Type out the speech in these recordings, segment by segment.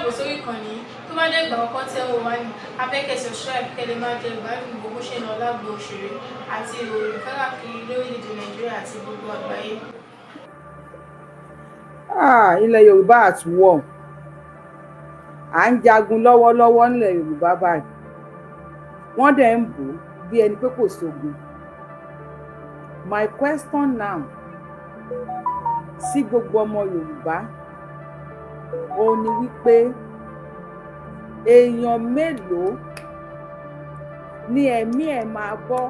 káàbọ̀ sórí ìkànnì tó bá dé ìgbà ọkọ tẹ́ wò wá ní abẹ́kẹ́ subscribe kẹ́lẹ́ máa jẹ ìgbádùn gbogbo ṣe náà lágbo òṣèré àti ìròyìn káàkiri lórílẹ̀-èdè Nàìjíríà àti gbogbo àgbáyé. Ilẹ̀ Yorùbá at war. À ń jagun lọ́wọ́lọ́wọ́ nílẹ̀ Yorùbá báyìí. Wọ́n dẹ̀ ń bò ó bí ẹni pé kò sógun. My question now sí gbogbo ọmọ Yorùbá ó ní wípé èèyàn mélòó ni ẹ̀mí ẹ̀ máa bọ́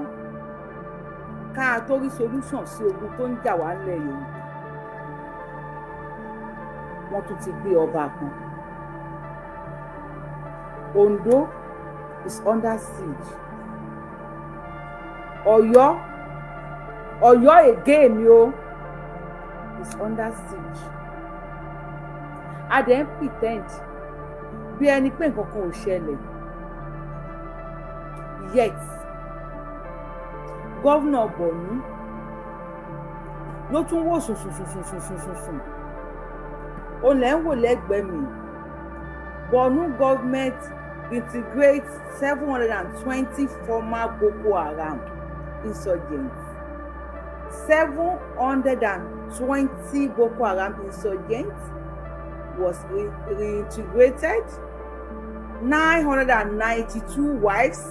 ká tó rí solution sí ogun tó ń jà wá nílẹ̀ Yorùbá. Wọ́n tún ti gbé ọba kan. Ondo is under siege. Ọ̀yọ́ again is under siege. A dẹ̀ ń pretend bí ẹni pé nǹkan kan ò ṣẹlẹ̀. Yet gọ́vnà Borno ló tún wò sùn. Ó lẹ́ ń wò lẹ́gbẹ̀ẹ́ mi. Borno government integrates 720 former Boko Haram insurgents. 720 Boko Haram insurgents was reintegrated. 992 wives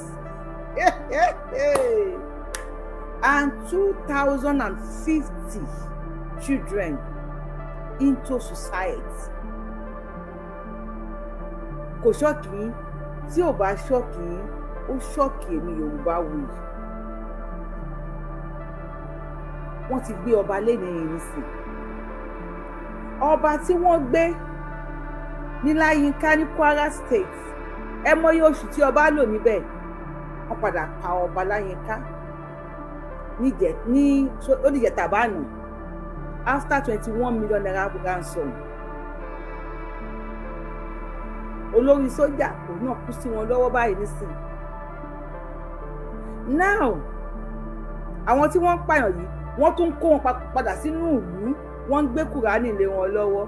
and 2,050 children into society. Kò ṣọ́ọ̀kì yín, tí ò bá ṣọ́ọ̀kì yín, ó ṣọ́ọ̀kì èmi Yorùbá wuyì. Wọ́n ti gbé ọba lẹ́nìí nísìn. Ọba tí wọ́n gbé ní Láyínká ní Kwara State, ẹ mọyì oṣù tí ọba lò níbẹ̀. Wọ́n padà pa ọba Láyínká ní oníjẹta báànù after 21 million naira ransom. Olórí sójà òun náà kú sí wọn lọ́wọ́ báyìí nísìn. Now àwọn tí wọ́n ń pààyàn yìí wọ́n tún kó wọn padà sínú ìlú, wọ́n ń gbé Kùránì lé wọn lọ́wọ́.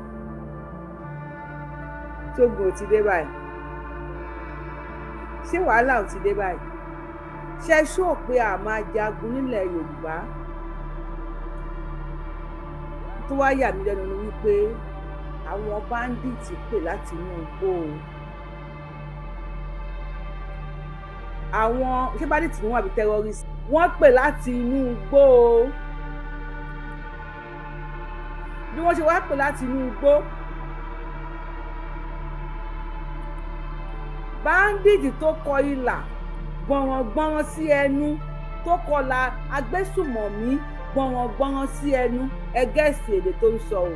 Tógun ò ti dé báyìí? Ṣé wàhálà ò ti dé báyìí? Ṣé ṣó pé a máa jagun nílẹ̀ Yorùbá? Tó wá yà mí lẹ́nu ni wípé àwọn bandits pè láti inú igbó. Àwọn ṣé bandits ni wọ́n àbí terrorist? Wọ́n pè láti inú igbó. Bí wọ́n ṣe wá pè láti inú igbó, bandits tó kọ ilà gbọ̀nràngbọ̀nràn sí ẹnu, tó kọlà agbésùmọ̀mí gbọ̀nràngbọ̀nràn sí ẹnu, ẹgẹ́sì èdè tó ń sọ o.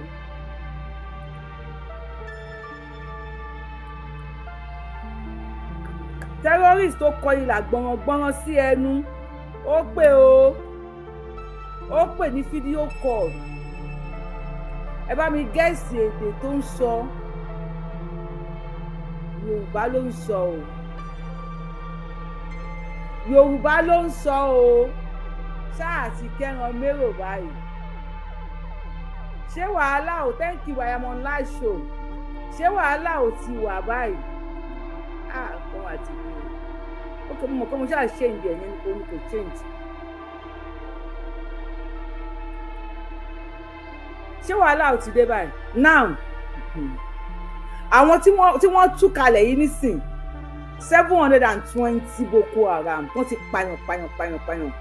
Terrorist tó kọ ilà gbọ̀nràngbọ̀nràn sí ẹnu, ó pè ní fídíò call. Ẹ bá mi gẹ́ẹ̀sì èdè tó ń sọ. Yorùbá ló ń sọ o. Yorùbá ló ń sọ o. Ṣáà ti kẹ́ran mérò báyìí. Ṣé wàhálà ò thank you I am on live show. Ṣé wàhálà ò ti wà báyìí? Kan àti kú. Ó kọ́ mọ̀ kọ́ mo ṣáà change ẹ̀yẹn ní orí kò change. Ṣé wàhálà ò ti dé báyìí? Now àwọn tí wọ́n tú kalẹ̀ yìí nísìn 720 Boko Haram wọ́n ti pààyàn.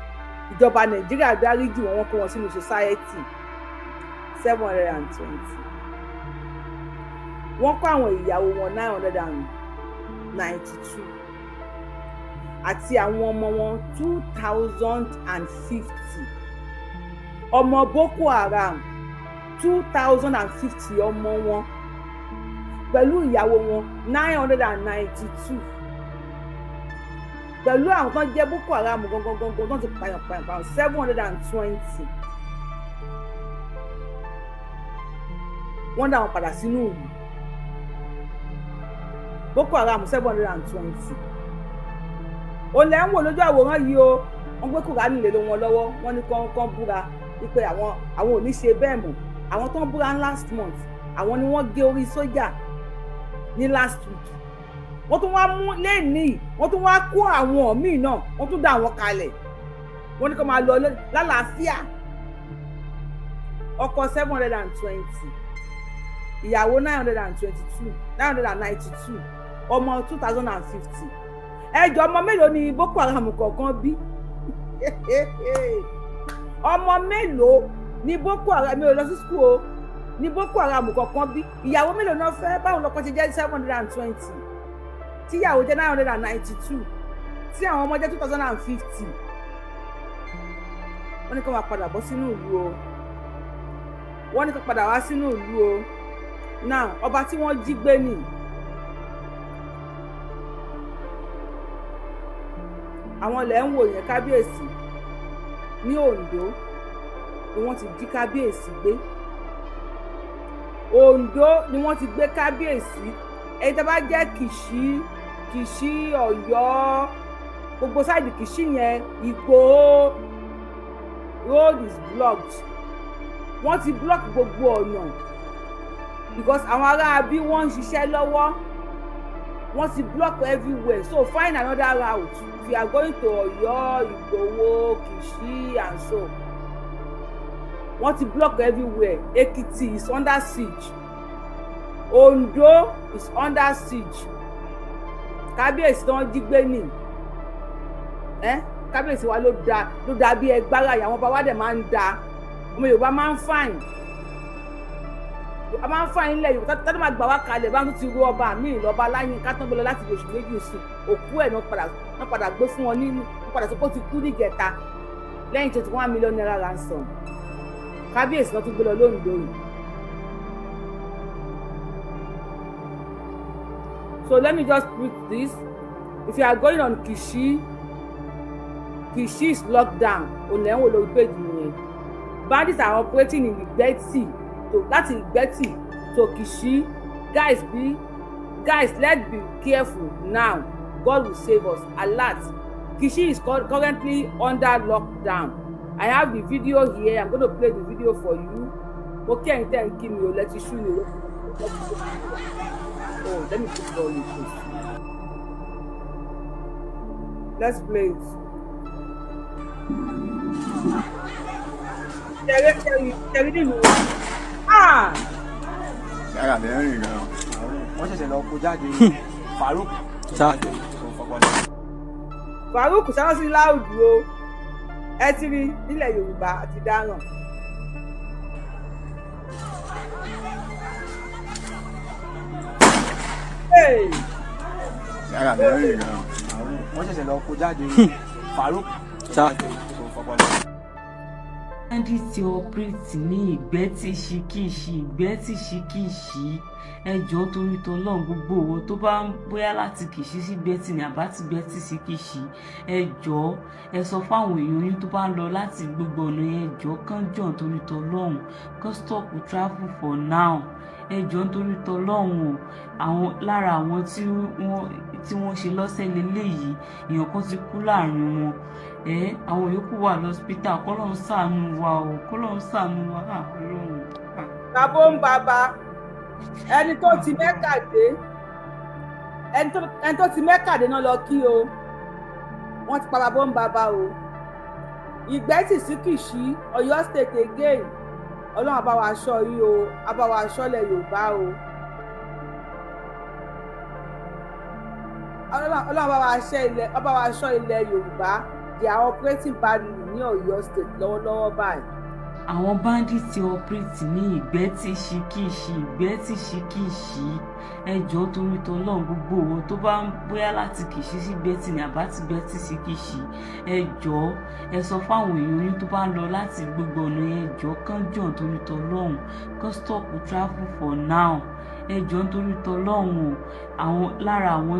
Ìjọba Nàìjíríà dáríjì wọ́n kó wọn sínú society. 720. Wọ́n kó àwọn ìyàwó wọn 992 àti àwọn ọmọ wọn 2,050. Ọmọ Boko Haram 2,050 ọmọ wọn pẹ̀lú ìyàwó wọn 992 pẹ̀lú àwọn tó ń jẹ́ Boko Haram gangan tó ti pààyàn 720. Wọ́n dá wọn padà sínú ìlú. Boko Haram 720. Ó lẹ́ ń wò lójú àwòrán yìí o. Wọ́n gbé Kùránì lé wọn lọ́wọ́. Wọ́n ní kán búra wípé àwọn ò ní ṣe bẹ́ẹ̀ mọ́. Àwọn tó ń búra last month, àwọn ni wọ́n gé orí sójà. ní last week wọ́n tún wá mú lẹ́ẹ̀ni wọ́n tún wá kó àwọn míì náà wọ́n tún dá àwọn kalẹ̀ wọ́n ní kó máa lọ lálàáfíà ọkọ 720 ìyàwó 992 ọmọ 2050 ẹjọ ọmọ mélòó ni Boko Haram kọ̀ọ̀kan bí ọmọ mélòó ni Boko Haram mi ò lọ sí school o ní Boko Haram kọ̀ọ̀kan bí ìyàwó mélòó náà fẹ́ báwo lọ́kọ ṣe jẹ́ 720 tíyàwó jẹ́ 992 tí àwọn ọmọ jẹ́ 2050 wọ́n ní kó máa padà bọ́ sínú ìlú o wọ́n ní kó padà wá sínú ìlú o náà ọba tí wọ́n jí gbé nì àwọn ilẹ̀ ń wò yẹn kábíyèsí ní Oǹdó ni wọ́n ti jí kábíyèsí gbé Oǹdó ni wọ́n ti gbé kábíyèsí ẹni tó bá jẹ́ Kìṣí Ọ̀yọ́ gbogbo sáìdì Kìṣí yẹn Ìgbòho road is blocked wọ́n ti block gbogbo ọ̀nà because àwọn ará bí wọ́n ń ṣiṣẹ́ lọ́wọ́ wọ́n ti block everywhere so find another route if you are going to Ọ̀yọ́ Ìgbòho Kìṣí and so wọ́n ti block everywhere. Ekiti is under siege. Ondo is under siege. Kábíyèsí tó ń jí gbé nì. Kábíyèsí wa ló dá bí ẹgbára àwọn bàbá wa dẹ̀ máa ń da. Ọmọ Yorùbá máa ń fàìn. A máa ń fàìn nílẹ̀ Yorùbá tọ́jú máa gbà wá kalẹ̀ bá tún ti rú ọba míì lọ́ba láyé ká tán gbé lọ láti oṣù méjì sùn. Òkú ẹ̀ náà padà gbé fún wọn nínú. Wọ́n padà sọ pé ó ti kú níjẹta lẹ́yìn tó ti $1 million ransom. Kábíyèsí náà tún gbé lọ lóńdó yìí. So let me just put this. If you are going on Kìṣí is locked down. Olẹ́wọ̀n lórí péjì nìyẹn. Bandits are operating in Ìgbẹ́tì láti Ìgbẹ́tì to Kìṣí. Guys, let's be careful now. God will save us. Alert. Kìṣí is currently under lockdown. I have the video here. I'm going to play the video for you. Okay, and then give me let you show you. Oh, let me put it on you, please. Let's play it. Tẹ̀rí nínú. Yàrá mi rìn gan. Wọ́n ṣẹ̀ṣẹ̀ lọ kó jáde. Farouk jáde. Farouk sáwọn sí láòdù o. Ẹ ti rí nílẹ̀ Yorùbá àti dáràn. Yàrá mi rìn gan. Wọ́n ṣẹ̀ṣẹ̀ lọ kó jáde. Farouk jáde. Bandits operate ní Ìgbẹ́tì Ṣíkìṣí ẹjọ́ torí tọlọ́run gbogbo owó tó bá ń bóyá láti Kìṣí sí Ìgbẹ́tì ní àbá ti Ìgbẹ́tì sí Kìṣí ẹjọ́ ẹ sọ fáwọn èèyàn yín tó bá ń lọ láti gbogbo ọ̀nà ẹjọ́ kán jọ̀ torí tọlọ́run kán stop travel for now ẹjọ́ nítorí tọlọ́run o àwọn lára àwọn tí wọ́n ṣe lọ́sẹ̀ lélẹ́yìí èèyàn kan ti kú láàrin wọn àwọn yòókù wà lọ́sípítà kọ́lọ́run ṣàánú wa o kọ́lọ́run ṣàánú wa Ọlọ́run. Bàbá ń bàbá ẹni tó ti Mẹ́kà dé ẹni tó ti Mẹ́kà dé náà lọ kí o wọ́n ti pa bàbá ń bàbá o Ìgbẹ́tì sí Kìṣí Ọ̀yọ́ state again Ọlọ́run bá wa aṣọ yìí o bá wa aṣọ́lẹ̀ Yorùbá o Ọlọ́run bá wa aṣọ ilẹ̀ Yorùbá they are operating badly ní Ọ̀yọ́ state lọ́wọ́lọ́wọ́ báyìí. Àwọn bandits operate ní Ìgbẹ́tì Ṣíkìṣí ẹjọ́ torí tọlọ́run gbogbo owó tó bá ń bóyá láti Kìṣí sí Ìgbẹ́tì ní àbá ti Ìgbẹ́tì sí Kìṣí ẹjọ́ ẹ sọ fáwọn èèyàn yín tó bá ń lọ láti gbogbo ọ̀nà ẹjọ́ kán jọ̀ torí tọlọ́run kán stop travel for now ẹjọ́ nítorí tọlọ́run o àwọn lára àwọn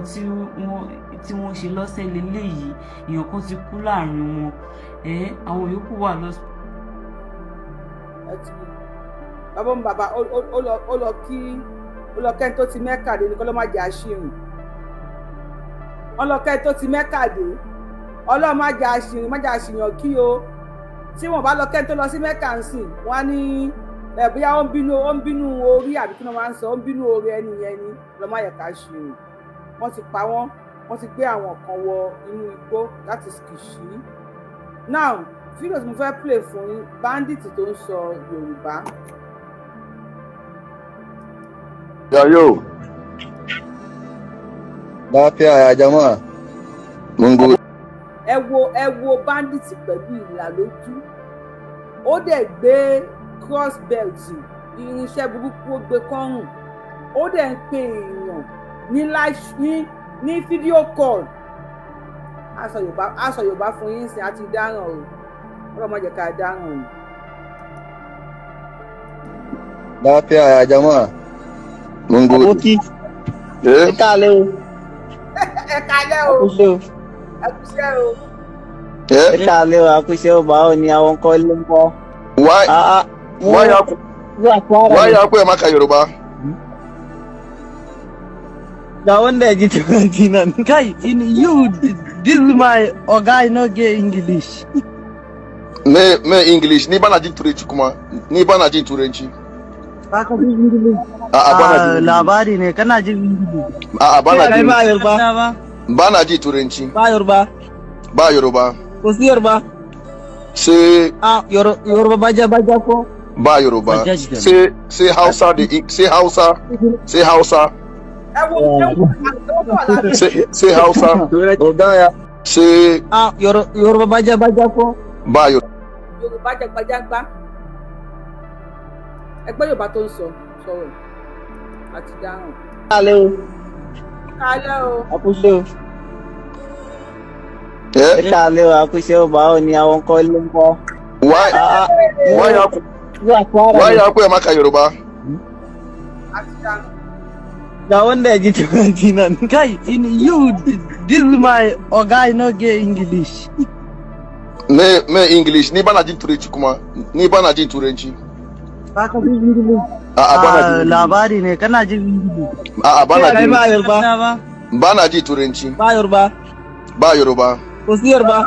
tí wọ́n ṣe lọ́sẹ̀ lélẹ́yìí èèyàn kan ti kú láàrin wọn àwọn yòókù wà lọ́sẹ̀. Bàbá ń bàbá ó lọ kẹ́ni tó ti Mẹ́kà dé ní kọ́ ló má jẹ́ àṣìrìn ọlọ́kẹ́ni tó ti Mẹ́kà dé Ọlọ́run má jẹ́ àṣìrìn kí o tí wọ́n bá lọ kẹ́ni tó lọ sí Mẹ́kà ń sìn wọ́n á ní bóyá ó ń bínú orí àbí kí wọ́n máa ń sọ ó ń bínú orí ẹni yẹn ni lọ́mọ yẹ ká ṣe o wọ́n ti pa wọ́n ti gbé àwọn kan wọ inú igbó láti Kìṣí. Now fídíò tí mo fẹ́ play fún yín bandit tó ń sọ Yorùbá. Yayo. Láfíà àjàmọ́. Mungu. Ẹ wo bandit pẹ̀lú ìlà lójú. Ó dẹ̀ gbé cross belt irinṣẹ́ burúkú ó gbé kọ́rùn. Ó dẹ̀ ń pe èèyàn ní fídíò call. Aṣọ Yorùbá fún yín sí àti dáràn o. Ọlọ́mọ jẹ́ ká dáràn o. Láfíà àjàmọ́. Mungu. Aboki. Ẹ káalẹ́ o. Ẹ káalẹ́ o. Akúṣẹ́ o. Akúṣẹ́ o. Ẹ káalẹ́ o, akúṣẹ́ o, báwo ni àwọn kọ́ ló ń kọ́? Why you pé ẹ má ka Yorùbá? Da wanda ya ji turanci nan. Kai, you, this is my oga, no get English. Me English, ni bana jin turanci kuma, ni bana jin turanci. Ba ka jin English? Labari ne, kana jin English? Bana jin. Ba Yoruba. Bana jin turanci. Ba Yoruba. Ba Yoruba. Ko si Yoruba? Sai Yoruba baja ko? Ba Yoruba. Sai Hausa da sai Hausa. Sai Hausa. Sai Hausa. Odaya. Sai Yoruba baja ko? Ba Yoruba. Yorùbá jẹgbajàgbá. Ẹgbẹ́ Yorùbá tó ń sọ̀rọ̀ àti dáhùn. Kálẹ́ o. Kálẹ́ o. Akúṣẹ́ o. Ẹ káalẹ́ o, akúṣẹ́ o, báwo ni àwọn kọ́ ló ń kọ́? Why you pé ẹ má ka Yorùbá? Àti dáhùn. Da wanda ya ji turanci nan. Kai, you, this is my oga, no get English. Me English, ni bana jin turanci kuma, ni bana jin turanci. Ba ka jin English? Bana jin. Labari ne, kana jin English? Bana jin. Ba Yoruba. Bana jin turanci. Ba Yoruba. Ba Yoruba. Ko si Yoruba?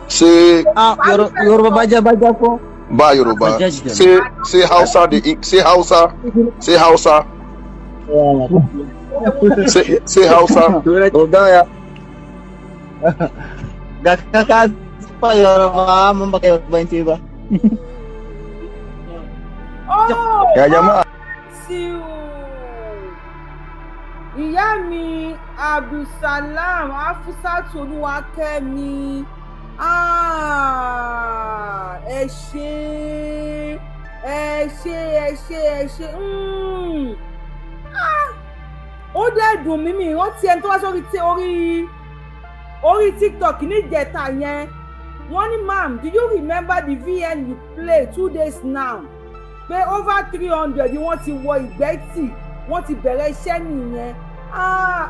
Sai Yoruba baja ko? Ba Yoruba. Sai Hausa da sai Hausa. Sai Hausa. Sai Hausa. Odaya. Da kaka pa Yoruba, mun baka Yorubanci ba. Ya jama'a. Ìyá mi Abdulsalam Afusatu Olúwakẹ́mi ẹ ṣé ó dẹ̀ dùn mí mi rántí ẹni tó wá sórí orí TikTok níjẹta yẹn wọ́n ní ma'am, do you remember the VN you play 2 days now pé over 300 ni wọ́n ti wọ Ìgbẹ́tì wọ́n ti bẹ̀rẹ̀ iṣẹ́ nìyẹn.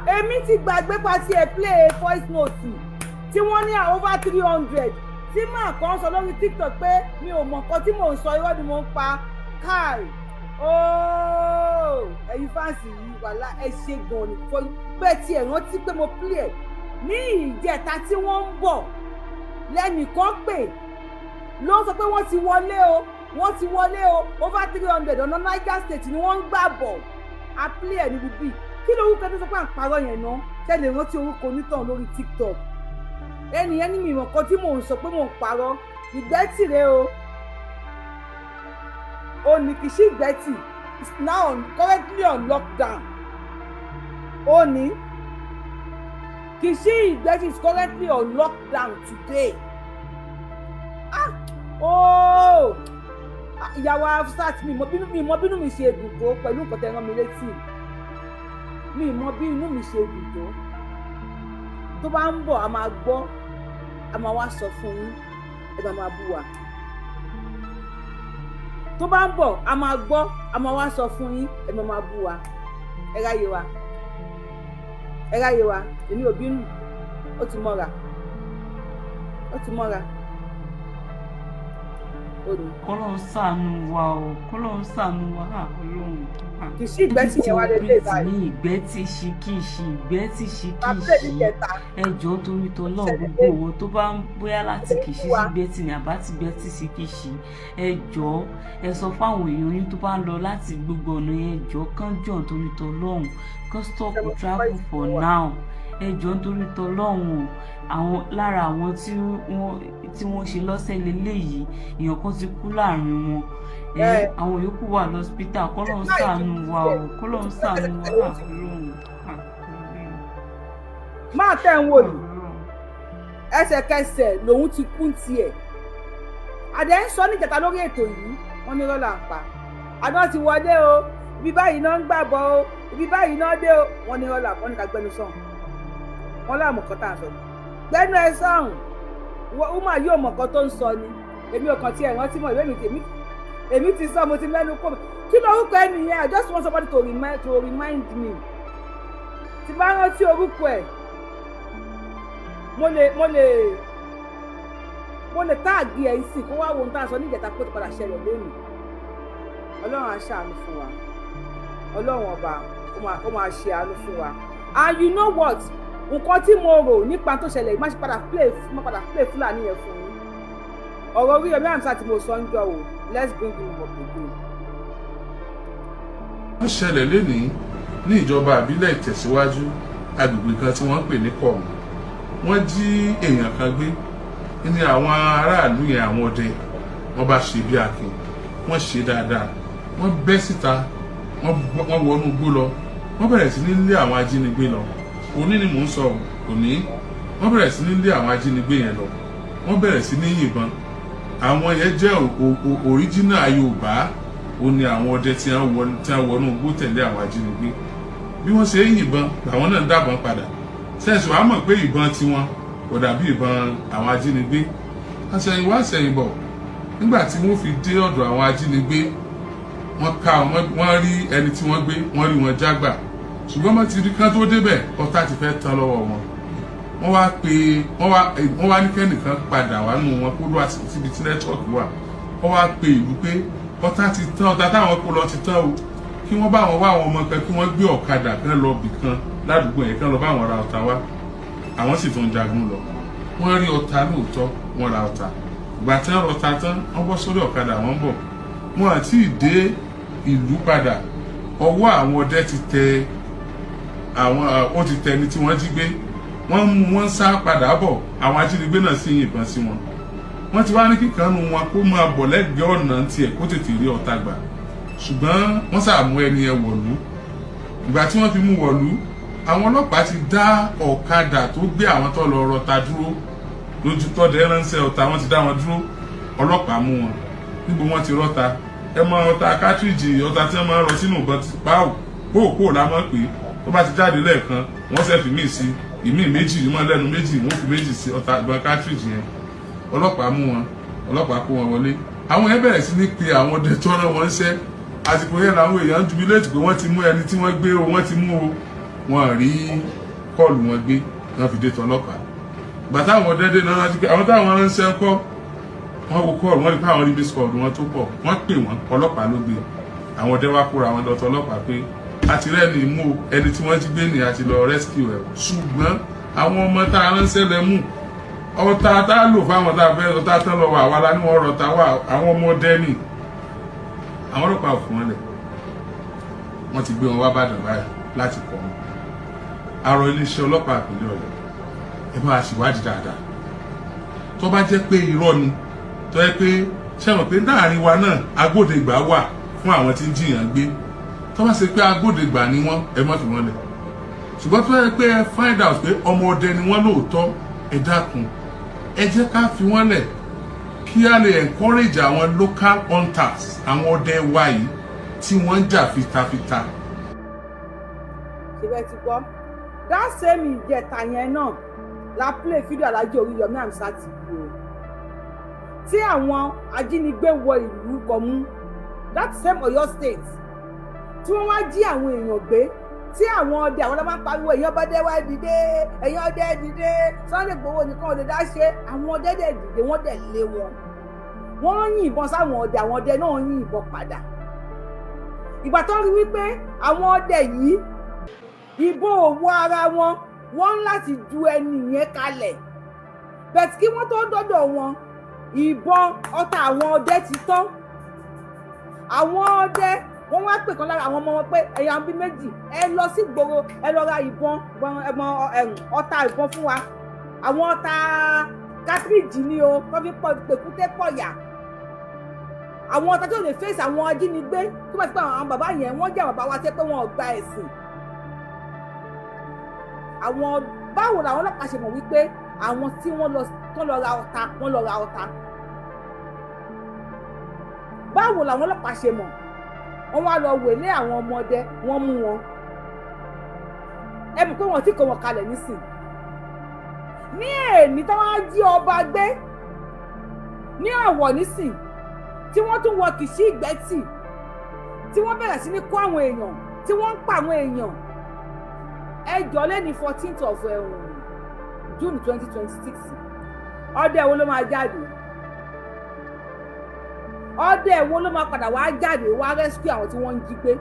Èmi ti gbàgbé pàtí ẹ̀ play voice note tí wọ́n ní over 300 tí màá kàn sọ lórí TikTok pé mi ò mọ̀ nǹkan tí mò ń sọ irọ́ ni mò ń pa káì. Ẹ̀yin fáǹsì yìí wàhálà ẹ ṣe gan ni fún bẹ́ẹ̀ tí ẹ̀ rántí pé mo play ẹ̀ ní ìjẹta tí wọ́n ń bọ̀ lẹ́nìkan pè ló sọ pé wọ́n ti wọlé o over 300 ọ̀nà Niger State ni wọ́n ń gbà bọ̀ a play ẹ̀ níbi bíi kí lórúkọ tó sọ pé à ń parọ́ yẹn náà tẹ́lẹ̀ rántí orúkọ onítàn lórí TikTok ẹnìyẹn ní mi ìmọ̀ kan tí mò ń sọ pé mò ń parọ́ Ìgbẹ́tì rẹ o ní Kìṣí Ìgbẹ́tì is now currently on lockdown ó ní Kìṣí Ìgbẹ́tì is currently on lockdown today. Ìyàwó Afusat mi mọ bínú mi ṣe dùn tó pẹ̀lú nǹkan tẹ́ rán mi létí mi mọ bí inú mi ṣe dùn tó bá ń bọ̀ a máa gbọ́ a máa wá sọ fún yín ẹ máa bú wa tó bá ń bọ̀ a máa gbọ́ a máa wá sọ fún yín ẹ máa bú wa ẹ ráyè wa èmi ò bínú ó ti mọ́ra kọ́lọ́run ṣàánú wa o kọ́lọ́run ṣàánú wa Ọlọ́run kì í sí ìgbẹ́ tí yẹn wá lé dé báyìí. ní ìgbẹ́ tí ṣìkìṣì ìgbẹ́ tí Abúlé ní ṣìkìṣì kẹta. ẹjọ́ torí tọ́lọ́ gbogbo owó tó bá ń bóyá láti kìí sí gbẹ́tì ní àbá ti gbẹ́tì sí kìí ẹjọ́ ẹ sọ fáwọn èèyàn yín tó bá ń lọ láti gbogbo ọ̀nà ẹjọ́ kán jọ̀ torí tọ́lọ́hún kán stop travel for now ẹjọ́ torí tọ́lọ́hún àwọn lára àwọn tí wọ́n ṣe lọ́sẹ̀ lélẹ́yìí èèyàn kan ti kú láàrin wọn àwọn yòókù wà lọ́sítà kọ́lọ́hún ṣàánú wa o kọ́lọ́hún ṣàánú wa àfihàn. máa tẹ̀ ń wò ní ẹsẹ̀kẹsẹ̀ lòun ti kú tiẹ̀ àdé ń sọ níjẹta lórí ètò yìí wọ́n ní rọ́lá ń pa àdán ti wọlé o ibi báyìí náà ń gbàbọ̀ o ibi báyìí náà dé o wọ́n ní rọ́lá wọ́n ní ká gbẹnu sọ̀hún wọ́n láàmú kan tá à ń sọ gbẹnu ẹ sọ̀hún wọ́n máa yóò mọ̀ kan tó ń sọ ni èmi ò kàn tiẹ̀ rántí mọ́ ìwé mi tèmi èmi ti sọ mo ti mẹ́nu kó mi kí ló orúkọ ẹ nìyẹn I just want somebody to remind me tí bá rántí orúkọ ẹ mo lè táàgì ẹ̀ sí kó wá wo ohun tá a sọ ní ìjẹta pé tó padà ṣẹlẹ̀ lónìí ọlọ́run á ṣàánú fún wa ọlọ́run ọba ó máa ṣe àánú fún wa and you know what nǹkan tí mo rò nípa tó ṣẹlẹ̀ má ṣe padà play fúlàní yẹn fún yín ọ̀rọ̀ orí ọmọ àmì tí mo sọ ń jọ o let's bring him up again. wọ́n ṣẹlẹ̀ lénìí ní ìjọba àbílẹ̀ ìtẹ̀síwájú agbègbè kan tí wọ́n ń pè ní kọ̀ọ̀mù wọ́n jí èèyàn kan gbé ní àwọn aráàlú yẹn àwọn ọdẹ wọ́n bá ṣe bí akin wọ́n ṣe dáadáa wọ́n bẹ́ síta wọ́n wọnú igbó lọ wọ́n bẹ̀rẹ̀ sí ní lé àwọn ajínigbé lọ òní ni mò ń sọ òní wọ́n bẹ̀rẹ̀ sí ní lé àwọn ajínigbé yẹn lọ wọ́n bẹ̀rẹ̀ sí ní yìnbọn àwọn yẹn jẹ́ òríjínà Yorùbá ó ní àwọn ọdẹ tí wọ́n wọnú igbó tẹ̀lé àwọn ajínigbé bí wọ́n ṣe ń yìnbọn làwọn náà ń dábọn padà sẹ́ẹ̀sì wàá mọ̀ pé ìbọn tiwọn kò dàbí ìbọn àwọn ajínigbé àṣẹ̀yìnwá àṣẹ̀yìnbọ̀ nígbà tí wọ́n fi dé ọ̀dọ̀ àwọn ajínigbé wọ́n rí ẹni tí wọ́n gbé wọ́n rí wọn jágbà ṣùgbọ́n wọ́n ti rí kán tó débẹ̀ ọ̀tá ti fẹ́ tán lọ́wọ́ wọn wọ́n wá ní kẹ́nìkan padà wá nù wọn kó lọ àti síbi tí nẹ́tíwọ́ọ̀kì wà wọ́n wá pe ìlú pé ọ̀tá ti tán ọ̀tá táwọn kó lọ ti tán o kí wọ́n bá wọn wá àwọn ọmọ kan kí wọ́n gbé ọ̀kadà kan lọ bì kan ládùúgbò yẹn kan lọ bá wọn ra ọ̀tá wá àwọn sì tún jagun lọ wọ́n rí ọ̀tá lóòótọ́ wọ́n ra ọ̀tá ìgbà tí wọ́n rọta tán wọ́n bọ́ sórí ọ̀kadà wọ́n bọ̀ wọn àti ìdé ìlú padà ọwọ́ àwọn ọdẹ ti tẹ àwọn ó ti tẹ ẹni tí wọ́n jí gbé wọ́n mú wọn sá padà bọ̀ àwọn ajínigbé náà sì yìnbọn sí wọn wọ́n ti wá ní kíkànnù wọn kó máa bọ̀ lẹ́gbẹ̀ẹ́ ọ̀nà tiẹ̀ kó tètè rí ọ̀tá gbà ṣùgbọ́n wọ́n sàmú ẹni ẹ wọ̀lú ìgbà tí wọ́n fi mú wọ̀lú àwọn ọlọ́pàá ti dá ọ̀kadà tó gbé àwọn tó lọ rọta dúró lójú tọ́dẹ̀ ránṣẹ́ ọ̀tá wọ́n ti dá wọn dúró ọlọ́pàá mú wọn níbo wọ́n ti rọta ẹ mọ ọ̀tá kátríjì ọ̀tá tí wọ́n máa ń rọ sínú ìbọn ti páò kóòkóò la mọ̀ pé tó bá ti jáde lẹ́ẹ̀kan wọ́n ṣe fi míì sí ìmíì méjì ìmọ̀ lẹ́nu méjì wọ́n fi méjì sí ọ̀tá ìbọn kátríjì yẹn ọlọ́pàá mú wọn ọlọ́pàá kó wọn wọlé àwọn yẹn bẹ̀rẹ̀ sí ní pe àwọn ọdẹ tó rán wọn ṣẹ́ àsìkò yẹn làwọn èèyàn ń jubiléètì pé wọ́n ti mú ẹni tí wọ́n gbé o wọ́n ti mú o wọ́n rí kọ́ọ̀lù wọn gbé wọ́n fi dé tọ́ ọlọ́pàá gbàtà àwọn ọdẹ náà rántí pé àwọn táwọn ránṣẹ́ kọ́ wọ́n wo kọ́ọ̀lù wọ́n rí pé àwọn rí bí skọ̀ọ̀dù wọn tó pọ̀ wọ́n pè wọ́n ọlọ́pàá ló gbé àwọn ọdẹ wá kóra wọn lọ́tọ̀ ọlọ́pàá pé àti rẹ́ni mú ẹni tí wọ́n jí gbé ní àti lọ rescue ẹ̀ ṣùgbọ́n àwọn ọmọ tá a ránṣẹ́ lẹ mú ọ̀tá tá a lò fáwọn tá a fẹ́ ọ̀tá tán lọ wà wà lá ní wọ́n rọ̀ta wà àwọn ọmọ ọdẹ nì àwọn ọlọ́pàá ò fún wọn lẹ̀ wọ́n ti gbé wọn wá bàdàn báyìí láti kọ́ wọn arọ iléeṣẹ́ ọlọ́pàá ìpínlẹ̀ Ọ̀yọ́ ẹ bá a ṣèwádìí dáadáa tó bá jẹ́ pé irọ́ ni tó yẹ pé ṣẹ́wọ̀n pé láàrin wa náà agbódegbà wà fún àwọn tí ń jiyàn gbé tó bá ṣe pé agbódegbà ni wọ́n ẹ má fi wọ́n lẹ̀ ṣùgbọ́n tó yẹ pé ẹ find out pé ọmọ ọdẹ ni wọ́n lóòótọ́ ẹ dákun ẹ jẹ́ ká fi wọ́n lẹ̀ kí a lè encourage àwọn local hunters àwọn ọdẹ wa yìí tí wọ́n ń jà fitafita. ṣe bẹ́ẹ̀ ti gbọ́ that same ìjẹta yẹn náà la play fídíò alájẹ Oríyọmí Hamzat o tí àwọn ajínigbé wọ ìlú Kọ̀mú that same Ọ̀yọ́ state tí wọ́n wá jí àwọn èèyàn gbé tí àwọn ọdẹ àwọn ọlọ́pàá pariwo èèyàn ọdẹ wá dìde èèyàn ọdẹ dìde Sunday Igboho nìkan ọdẹ dá ṣe àwọn ọdẹ dẹ̀ dìde wọ́n dẹ̀ lé wọn wọ́n yìnbọn sáwọn ọdẹ àwọn ọdẹ náà yìnbọn padà ìgbà tó rí wípé àwọn ọdẹ yìí ìbọn òwò ara wọn wọ́n láti ju ẹni yẹn kalẹ̀ bẹ́ẹ̀ kí wọ́n tó dọ́dọ̀ wọn ìbọn ọta àwọn ọdẹ ti tán. Àwọn ọdẹ wọ́n wá pè kan lára àwọn ọmọ wọn pé ẹ̀yà bíi méjì ẹ lọ sí ìgboro ẹ lọ ra ìbọn ọta ìbọn fún wa. Àwọn ọta cartridge ni o tó fi pèkúté pọ̀yà. Àwọn ọta tó lè fèsì àwọn ajínigbé tó bá ti pé àwọn bàbá yẹn wọ́n jẹ́ bàbá wa tẹ́ pé wọ́n ò gba ẹ̀sìn. Àwọn báwo làwọn ọlọ́pàá ṣe mọ̀ wípé àwọn tí wọ́n lọ ra ọta wọ́n lọ ra ọta? Báwo làwọn ọlọ́pàá ṣe mọ̀? Wọ́n wá lọ wèlé àwọn ọmọdé wọ́n mú wọn. Ẹ mọ̀ pé wọ́n ti kó wọn kalẹ̀ nísìn. Ní èní tí wọ́n á jí ọba gbé ní Ọ̀wọ̀ nísìn tí wọ́n tún wọ kìsí ìgbẹ́tì tí wọ́n bẹ̀rẹ̀ sí ní kó àwọn èèyàn tí wọ́n ń pa àwọn èèyàn. Ẹjọ́ lé ní 14th of June 2026 ọdẹ wo ló máa jáde? Ọdẹ wo ló máa padà wá jáde wá rescue àwọn tí wọ́n ń jí gbé?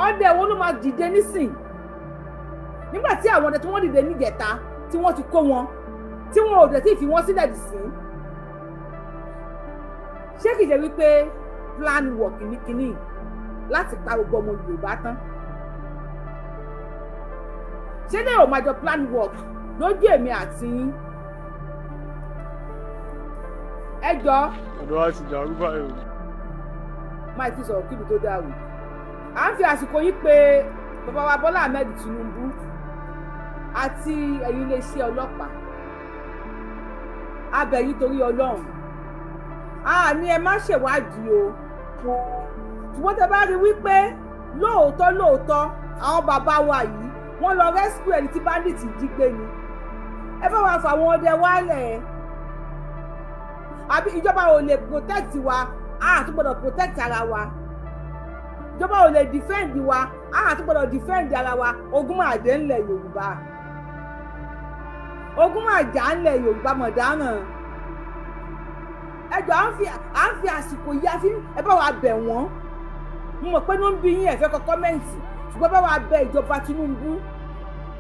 Ọdẹ wo ló máa dìde nísìn nígbà tí àwọn ọdẹ tí wọ́n dìde níjẹta tí wọ́n ti kó wọn tí wọn ò dẹ̀ tí fi wọ́n sílẹ̀ dì sí? Ṣé kìí ṣe wípé plan work kìnnìkìnnì láti pa gbogbo ọmọ Yorùbá tán? Ṣé ní ò máa jọ plan work lójú èmi àti yín? Ẹ jọ. ọ̀dọ̀ wa ti dàrú báyìí o. Máa ti sọ̀rọ̀ kíbi tó dàrú. À ń fi àsìkò yìí pé bàbá wa Bọ́lá Ahmed Tinubu àti ẹ̀yin iléeṣẹ́ ọlọ́pàá. A bẹ̀ yín torí Ọlọ́run. A ní ẹ má ṣèwádìí o. Ṣùgbọ́n tẹ bá rí wípé lóòótọ́ àwọn bàbá wa yìí wọ́n lọ rescue ẹni tí bandit jí gbé ni. Ẹ bá wa fà àwọn ọdẹ wálẹ̀. Àbí ìjọba ò lè protect wa, a tún gbọ́dọ̀ protect ara wa. Ìjọba ò lè defend wa, a tún gbọ́dọ̀ defend ara wa. Ogun máa dé ńlẹ̀ Yorùbá. Ogun máa jà ńlẹ̀ Yorùbá mọ̀ dáràn. Ẹ jọ à ń fi àsìkò yìí ẹ bá wa bẹ̀ wọ́n. Mo mọ̀ pé ló ń bí yín ẹ fẹ́ kọ kọ́mẹ́ǹtì ṣùgbọ́n bá wa bẹ ìjọba Tinubu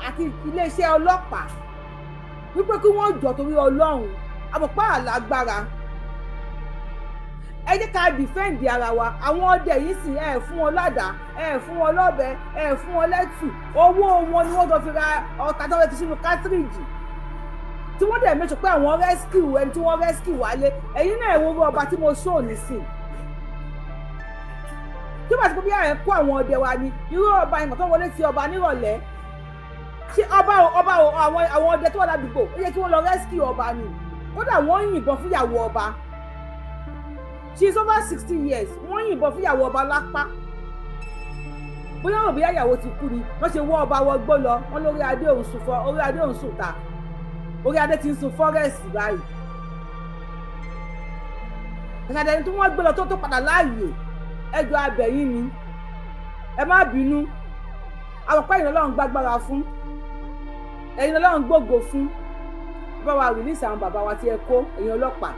àti iléeṣẹ́ ọlọ́pàá wípé kí wọ́n jọ torí Ọlọ́run àmọ̀pá àlágbára. Ẹ jẹ́ ká dìfẹ́ǹdì ara wa. Àwọn ọdẹ yìí sì ẹ fún wọn ládàá, ẹ fún wọn lọ́bẹ, ẹ fún wọn lẹ́tù. Owó wọn ni wọ́n jọ fi ra ọta tó fi sínú kátírìjì tí wọ́n dẹ̀ mẹ́sọ̀ pé àwọn rescue ẹni tí wọ́n rescue wálé. Ẹ̀yin náà wo ọba tí mo sọ nísìn. Tí wọ́n ti kó bí ààrẹ kó àwọn ọdẹ wa ni irú ọba ìmọ̀ tó wọlé sí ọba nírọ̀lẹ́. Ṣé ọba àwọn ọdẹ tó wà ládùúgbò ó yẹ kí wọ́n lọ rescue ọba ni? Kódà wọ́n yìnbọn fúnyàwó ọba. She is over 60 years. Wọ́n yìnbọn fúnyàwó ọba lápá. Bóyá òbí àyàwó ti kú ni wọ́n ṣe wọ́ ọba wọgbó lọ wọ́n lórí adé òun sùn ta. Orí adé ti ń sun fọ́rẹ́sì báyìí. Ìrìnàjò ẹni tí wọ́n gbé lọ tó padà láàyè. Ẹjọ́ abẹ̀yìn ni. Ẹ má bínú. Àwọn ọ̀pá ìrìn Ọlọ́run gbágbára fún. Ẹ̀yin Ọlọ́run gbògo fún. Bá wa release àwọn bàbá wa tí ẹ kó ẹ̀yin ọlọ́pàá.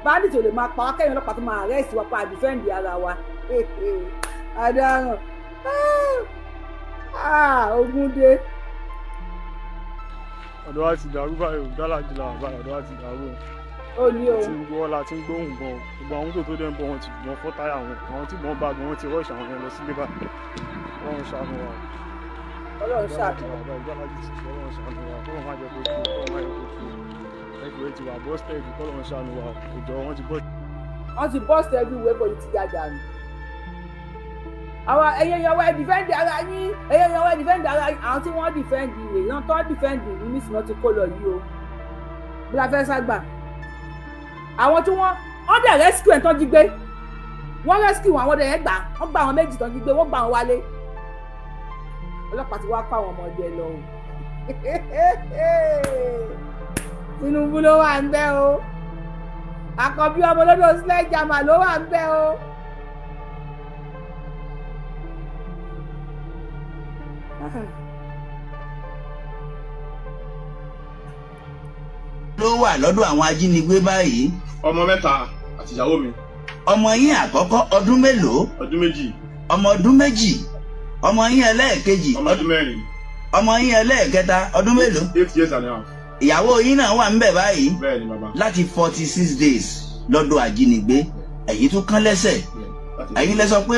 Bandit ò lè máa pa wá kẹ́yìn ọlọ́pàá tó máa arrest wa pa defend ara wa. Adaràn. Ogun dé. ọ̀dọ̀ wa ti dàrú báyìí o. Dálàjì làwọn báyìí ọ̀dọ̀ wa ti dàrú o. Ó ní o. Ti ń gbọ́ la ti ń gbóhùn gan o. Gbogbo àwọn tó dé ń bọ̀ wọn ti gbọ́n fọ́ táyà wọn. Àwọn tí wọ́n bá gan wọn ti rush àwọn yẹn lọ sílé báyìí. Ọlọ́run ṣàánú wa. Ọlọ́run ṣàánú wa. Dálàjì ti sọ Ọlọ́run ṣàánú wa. Ọlọ́run má jẹ́ kó kú. Ọlọ́run má jẹ́ kó kú. Ẹgbẹ́ ti wà busted. Ọlọ́run ṣàánú wa. Ìjọ wọn ti bọ́. Wọ́n ti bust everywhere but ti jájà ni. Àwọn ẹ̀yẹ̀yẹ̀ wa defend ara yín. Ẹ̀yẹ̀yẹ̀ wa defend ara yín. Àwọn tí wọ́n defend rè náà tó defend rè ní ìsìn náà ti kó lọ yìí o. Bí la fẹ́ ságbà. Àwọn tí wọ́n dẹ̀ rescue ẹ̀ tán jí gbé. Wọ́n rescue àwọn ọdẹ yẹn gbà. Wọ́n gba àwọn méjì tán jí gbé. Wọ́n gba àwọn wálé. Ọlọ́pàá ti wá kó àwọn ọmọdé lọ o. Tinubu ló wà ń bẹ̀ o. Àkọ́bí ọmọ lọ́dọ̀ sílẹ̀ jàmà ló wà ń bẹ̀ o. ló wà lọ́dọ̀ àwọn ajínigbé báyìí. ọmọ mẹ́ta àti ìyàwó mi. ọmọ yín àkọ́kọ́ ọdún mélòó? ọdún méjì. ọmọ ọdún méjì. ọmọ yín ẹlẹ́ẹ̀kejì? ọmọ ọdún mẹ́rin. ọmọ yín ẹlẹ́ẹ̀kẹta ọdún mélòó? 8 years and a half. ìyàwó yín náà wà ńbẹ̀ báyìí? bẹ́ẹ̀ni bàbá. láti 46 days lọ́dọ̀ àjínigbé èyí tún kán lẹ́sẹ̀ ẹ̀yin lẹ sọ pé.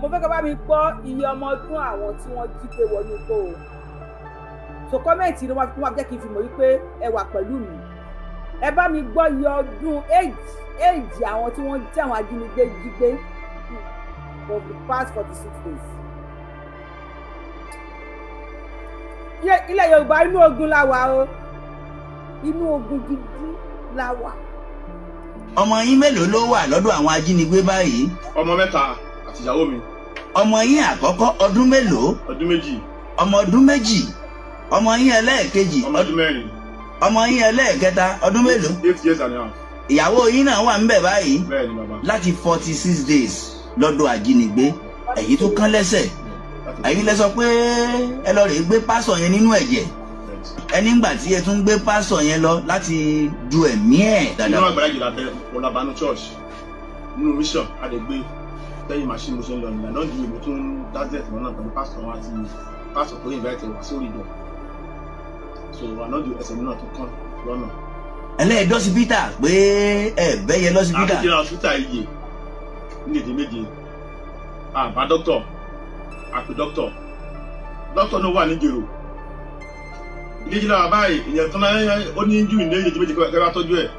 mo fẹ́ kọ́ bá mi gbọ́ iye ọmọ ọdún àwọn tí wọ́n jí pé wọnú igbó o so kọ́mẹ̀ntì ló máa jẹ́ kí n fi mọ̀ wípé ẹ wà pẹ̀lú mi ẹ bá mi gbọ́ iye ọdún éèjì àwọn tí wọ́n tí àwọn ajínigbé jí gbé for the past 46 days. ilẹ̀ Yorùbá inú ogun la wà o inú ogun gidi la wà. ọmọ yín mélòó ló wà lọ́dọ̀ àwọn ajínigbé báyìí? ọmọ 3 àti ìyàwó mi. ọmọ yín àkọ́kọ́ ọdún mélòó? ọdún méjì. ọmọ ọdún méjì. ọmọ yín ẹlẹ́ẹ̀kejì? ọmọ ọdún mẹ́rin. ọmọ yín ẹlẹ́ẹ̀kẹta ọdún mélòó? 8 years and a half. ìyàwó yín náà wà ńbẹ̀ báyìí? bẹ́ẹ̀ni bàbá. láti 46 days lọ́dọ̀ àjínigbé èyí tó kán lẹ́sẹ̀ ẹ̀yin lẹ sọ pé ẹ lọ rèé gbé pásọ̀ yẹn nínú ẹ̀jẹ̀ ẹni ńgbà tí ẹ tún gbé pásọ̀ yẹn lọ láti du ẹ̀mí ẹ̀ dáadáa. inú àgbàlá jìlá bẹ ọlábàánú church nínú mission a lè gbé lẹ́yìn machine mo ṣe ń lọ nìyà náà ju èmi tó ń dájẹ́ ìtàn náà pẹ̀lú pásọ̀ wọn àti pásọ̀ tó yìnbọn ẹ̀tẹ̀ wá sórí ìjọ so ànájú ẹsẹ̀ mi náà tó kàn lọ́nà. ẹlẹ́yìn dọ́sibítà pé ẹ bẹ́yẹ lọ́sibítà. àbíkí náà hospital iye ní èdè méje àbá dókítọ̀ àpè dókítọ̀ náà wà ní jèrò ìdíje náà báyìí ìyẹn tó náà ó ní jù ní èdè méje kẹ́ bá tọ́jú ẹ̀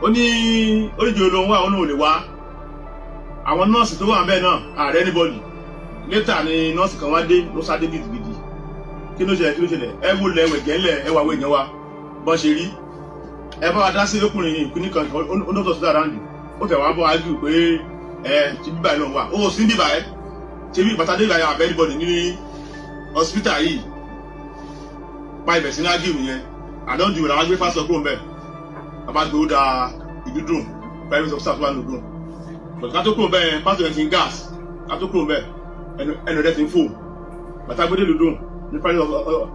ó ní oríjì olóhùn àwọn náà ò lè wá àwọn nọ́ọ̀sì tó wà bẹ́ẹ̀ náà ààrẹ níbọ̀lì létà ni nọ́ọ̀sì kan wá dé ló sá dé gidigidi kí ló ṣẹlẹ̀ ẹ wò lẹ ẹwẹ̀ gẹ́lẹ̀ ẹ wà wọ èèyàn wa bọ́n ṣe rí ẹ bá wa dá sí ọkùnrin yìí ìpínlẹ̀ kan onótọ̀ sí dáadáa nì ó tẹ̀ wá bọ́ ájú pé ẹ ti bíbá ẹ lọ́n wà ó sí bíbá ẹ ṣe bí ìpàtàdé ìlànà àbẹ́ níbọ̀lì ní hospital yìí pa ibẹ̀ sí náà gíìmù yẹn àdánjù làwọn gbé fásitì kúrò mbẹ́ bàbá gbé ó da ìdúdùn private officer tó wà lódùn but ká tó kúrò mbẹ́ pásitì rẹ̀ ti ń gas ká tó kúrò mbẹ́ ẹnu rẹ̀ ti ń fò bàtà gbé dé lódùn ní private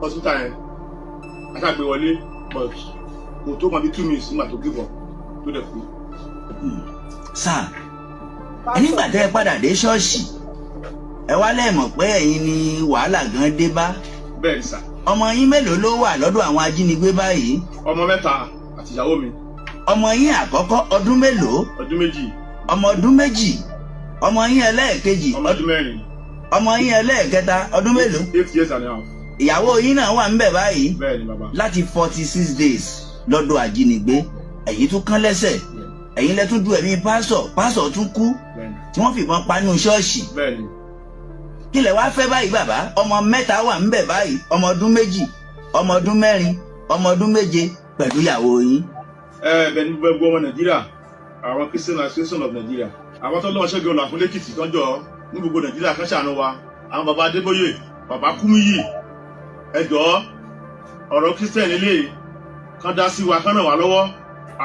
hospital yẹn bàtà gbé wọlé but kò tó kan bí 2 minutes nígbà tó gbébọ̀ tó dẹ̀ kú. sáà nígbà tẹ́ ẹ padà dé ṣọ́ọ̀ṣì ẹ wá lẹ́ẹ̀mọ̀ pé ẹ̀yin ni wàhálà gan dé bá. bẹ́ẹ̀ ni sà. ọmọ yín mélòó ló wà lọ́dọ̀ àwọn ajínigbé báyìí? ọmọ 3 àti ìyàwó mi. ọmọ yín àkọ́kọ́ ọdún mélòó? ọdún méjì. ọmọ ọdún méjì. ọmọ yín ẹlẹ́ẹ̀kejì? ọmọ ọdún mẹ́rin. ọmọ yín ẹlẹ́ẹ̀kẹta ọdún mélòó? 8 years and a half. ìyàwó yín náà wà ńbẹ̀ báyìí? bẹ́ẹ̀ ni bàbá. láti 46 days lọ́dọ̀ àjínigbé èyí tún kán lẹ́sẹ̀ ẹ̀yin lẹ tún du ẹ̀mí pásọ̀ tún kú tí wọ́n fìbọn pa nínú ṣọ́ọ̀ṣì. bẹ́ẹ̀ ni. kí lẹ wá fẹ́ báyìí bàbá? ọmọ 3 wà ńbẹ̀ báyìí, ọmọ ọdún 2, ọmọ ọdún 4, ọmọ ọdún 7 pẹ̀lú ìyàwó yín. bẹ́ẹ̀ ni gbogbo ọmọ Nàìjíríà àwọn Christian Association of Nigeria àwọn tó lọ́wọ́ ṣẹ́gun ọ̀la fún lẹ́kìtì tọ́jọ́ ní gbogbo Nàìjíríà kan ṣàánú wa àwọn bàbá Adébóyè bàbá Kúmúyì ẹ jọ̀ọ́ ọ̀rọ̀ Christian ilé kan dá sí wa kan ràn wá lọ́wọ́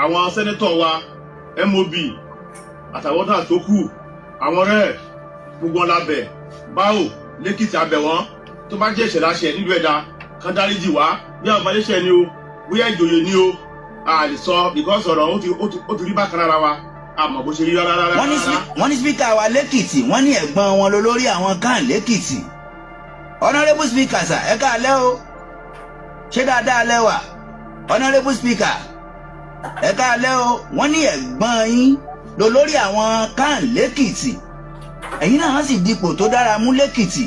àwọn sẹ́nẹ́tọ̀ wa MOB àtàwọn náà tó kù àwọn rẹ̀ gbogbo ọ̀la bẹ̀ báwo lẹ́kìtì abẹ̀ wọn tó bá jẹ́ ìṣẹ̀lá ṣẹ̀ nílùú ẹ̀dá kan dáríjì wá bí àwọn balẹ̀ṣẹ̀ ni o bóyá ìjòyè ni o a lè sọ because ọ̀rọ̀ ó ti rí bákan lára wa àmọ́ bó ṣe rí rárá. wọ́n ní spíkà wa lẹ́kìtì wọ́n ní ẹ̀gbọ́n wọn lólórí àwọn kan lẹ́kìtì honourable speaker sà ẹ káalẹ́ o ṣé dáadáa lẹ́wà honourable speaker ẹ káalẹ́ o wọ́n ní ẹ̀gbọ́n yín lólórí àwọn kan lẹ́kìtì ẹ̀yin náà sì dipò tó dára mú lẹ́kìtì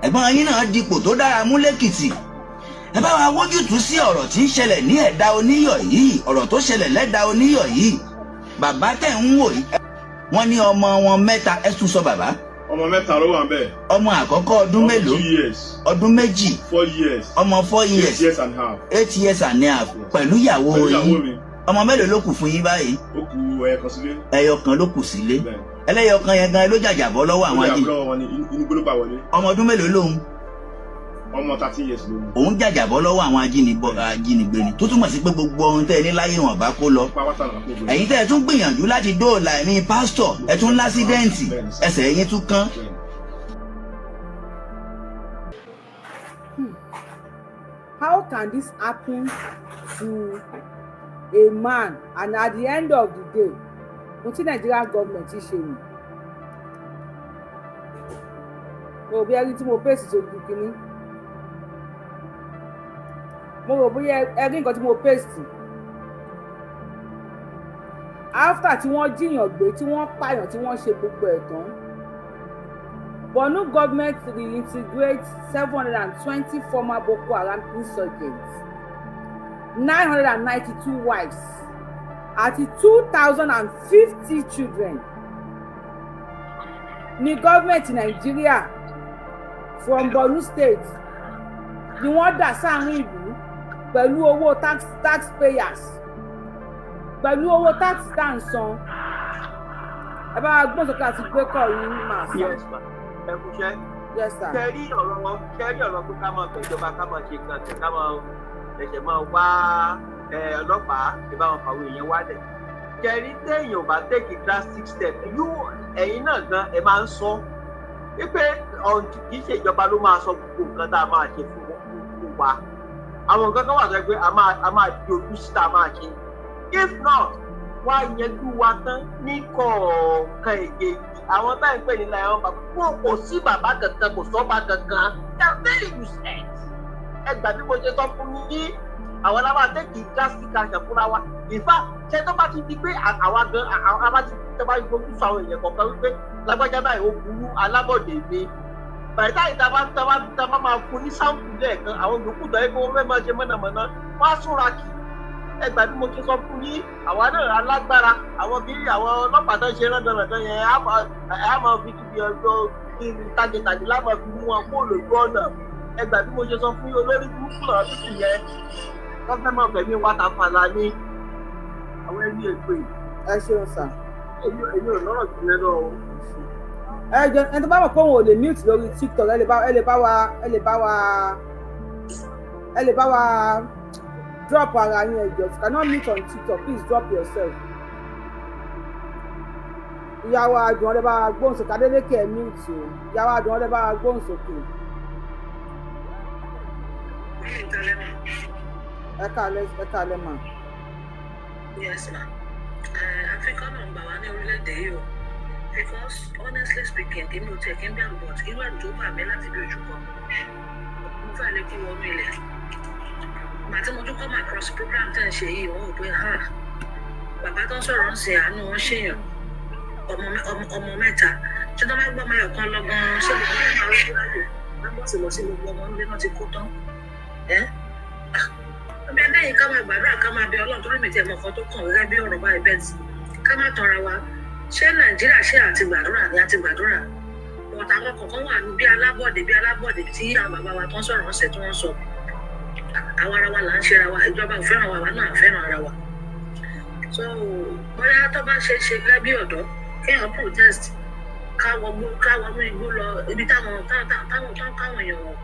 ẹ̀gbọ́n yín náà dipò tó dára mú lẹ́kìtì ẹ bá wa wójútùú sí ọ̀rọ̀ tí ń ṣẹlẹ̀ ní ẹ̀dá oníyọ̀ yìí ọ̀rọ̀ tó ṣẹlẹ̀ lẹ́dá oníyọ̀ yìí bàbá tẹ̀ ń wò yìí wọ́n ní ọmọ wọn 3 ẹ tún sọ bàbá. ọmọ 3 ló wà bẹ́ẹ̀. ọmọ àkọ́kọ́ ọdún mélòó? 2 years. ọdún 2. 4 years. ọmọ 4 years. 8 years and a half. 8 years and a half pẹ̀lú ìyàwó yín. ọmọ mélòó ló kù fún yín báyìí? ó kù ẹyọkan sílé. ẹyọkan ló kù sílé. ẹlẹ́yọkan yẹn gan ló jàjàbọ́ lọ́wọ́ àwọn ají. ọmọ ọdún mélòó lòun? ọmọ 30 years lòun. òun jàjàbọ́ lọ́wọ́ àwọn ajínigbé ni tó túmọ̀ sí pé gbogbo ohun tẹ́ ẹ ní láyé wọn bá kó lọ. ẹ̀yin tẹ́ ẹ tún gbìyànjú láti dóòlà ẹ̀mí pásítọ̀ ẹ tún lásídẹ́ǹtì ẹsẹ̀ ẹ̀yin tún kán. How can this happen to a man and at the end of the day ohun tí Nigerian government ṣe nù. Mo rò bí ẹrí tí mo pèsè sójú kínní. Mo rò bí ẹrí nǹkan tí mo pèsè. After tí wọ́n jíyàn gbé, tí wọ́n pààyàn, tí wọ́n ṣe gbogbo ẹ̀ tán. Borno government reintegrates 720 former Boko Haram insurgents, 992 wives, àti 2,050 children. Ní government Nigeria from Borno state ni wọ́n dà sáàrin ìlú pẹ̀lú owó taxpayers, pẹ̀lú owó tax tá à ń san. Ẹ bá wa gbọ́n sókè àti gbé kọ́ yín máa sọ. Ẹ kú iṣẹ́. Yes sir. Kẹ́rí ọ̀rọ̀ pé ká máa gbẹ̀jọba ká máa ṣe nǹkan tẹ̀ ká máa ẹ̀ṣẹ̀ máa wá ọlọ́pàá ìbáwọn fàwọn èèyàn wálẹ̀. Kẹ́rí téèyàn ò bá take a drastic step ẹ̀yin náà gan ẹ máa ń sọ wípé kì í ṣe ìjọba ló máa sọ gbogbo nǹkan tá a máa ṣe fún wa. Àwọn nǹkan kan wà sọ pé a máa di ojú síta máa ṣe. If not, wá yanjú wa tán ní kọ̀ọ̀kan èdè àwọn táyà ń pè ní láyé wọn bàbá kò sí bàbá kankan kò sọ́ba kankan they are very useless. Ẹ gbà bí mo ṣe sọ fún yín àwọn alábàá tẹ́kì drastic action fúnra wa ìfà ṣe tó bá ti di pé àwa gan àwa ti tẹ́ bá gbójú sọ àwọn èèyàn kọ̀ọ̀kan wípé lágbájá báyìí ó burú alábọ̀dé mi bàtà táyì tá a bá máa fún ní sáǹpù lẹ́ẹ̀kan àwọn yòókù tó yẹ kó wọ́n fẹ́ máa ṣe mọ̀nàmọ́ná wọ́n á súnra kì ẹ gbà bí mo ṣe sọ fún yín àwa náà alágbára àwọn bí àwọn ọlọ́pàá tó ṣe rándanràndan yẹn á máa fi kíbi ọjọ́ tàgétàgé láwọn fi mú wọn kó lójú ọ̀nà ẹ gbà bí mo ṣe sọ fún yín olórí burúkú náà tó sì yẹ gọ́fẹ́ máa fẹ̀mí wá ta fàlà ní àwọn ẹni èpè. Ẹ ṣeun sà. èmi ò lọ́rọ̀ jù lẹ́nu o. Ẹ jọ ẹni tó bá mọ̀ pé òun ò lè mute lórí TikTok ẹ lè bá wa drop ara yín ẹjọ. If you cannot mute on TikTok, please drop yourself. Ìyàwó àdùn ọdẹ bá wa gbóhùn sókè Adélékè ẹ mute o. Ìyàwó àdùn ọdẹ bá wa gbóhùn sókè. Ẹ káalẹ́ mà. Yes ma. Africa náà ń gbà wá ní orílẹ̀-èdè yìí o. Because honestly speaking, èmi ò tiẹ̀ kí n bẹ̀rù but irú ẹ̀rù tó bà mí láti bí ojú kan. Mo fẹ́ lè kí wọnú ilẹ̀. Màtí mo tún come across program tẹ̀ ń ṣe yìí wọ́n wò pé bàbá tó ń sọ̀rọ̀ ń sin àánú wọn ṣèyàn ọmọ mẹ́ta ṣé tó bá gbọ́ ọmọ ẹ̀kan lọ́gbọ́n ṣé gbogbo ọmọ àwọn ìlú wọ́n bọ̀ sí lọ sí gbogbo ọmọ nílé náà ti kó tán. Bí ẹlẹ́yìn ká máa gbàdúrà ká máa bẹ Ọlọ́run torí mi tiẹ̀ mọ̀ kan tó kàn gẹ́gẹ́ bí ọ̀rọ̀ báyìí bẹ́ẹ̀ tí ká má tanra wa ṣé Nàìjíríà ṣé àti gbàdúrà ni àti gbàdúrà ọ̀tà àwọn kọ̀ọ̀kan wà bí alábọ̀dé tí àwọn bàbá wa tó ń sọ̀rọ̀ ọ̀sẹ̀ tó ń sọ àwọn ara wa là ń ṣera wa ìjọba ò fẹ́ràn wa náà fẹ́ràn ara wa so bóyá tó bá ṣe gẹ́gẹ́ bí ọ̀dọ́ kéèyàn protest káwọnú igbó lọ ibi táwọn èèyàn wọ̀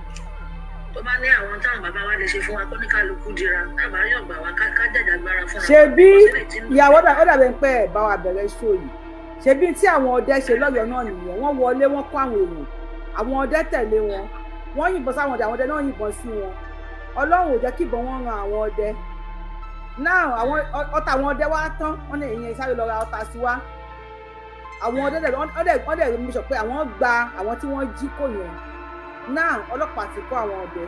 tó bá ní àwọn táwọn bàbá wa lè ṣe fún wa kó ní kálukú dira tábà rí ọgbà wa ká jàjàgbara fún wa. ṣebí ìyàwó ó dàbẹ̀ pé ẹ̀ bá wa bẹ̀rẹ̀ ṣó yìí ṣebí tí àwọn ọdẹ ṣe lọ́yọ̀ọ́ náà nìyẹn wọ́n wọlé wọ́n kó àwọn èèyàn àwọn ọdẹ tẹ̀lé wọn wọ́n yìnbọn sáwọn ọdẹ àwọn ọdẹ náà yìnbọn sí wọn Ọlọ́run ò jẹ́ kí ìbọn wọn ran àwọn ọdẹ náà àwọn ọ̀tá àwọn ọdẹ wá tán wọ́n ní èèyàn ìsáré lọ ra ọ̀tá sí wa àwọn ọdẹ mi sọ pé àwọn gba àwọn tí wọ́n jí kò yẹn náà ọlọ́pàá ti kó àwọn ọdẹ.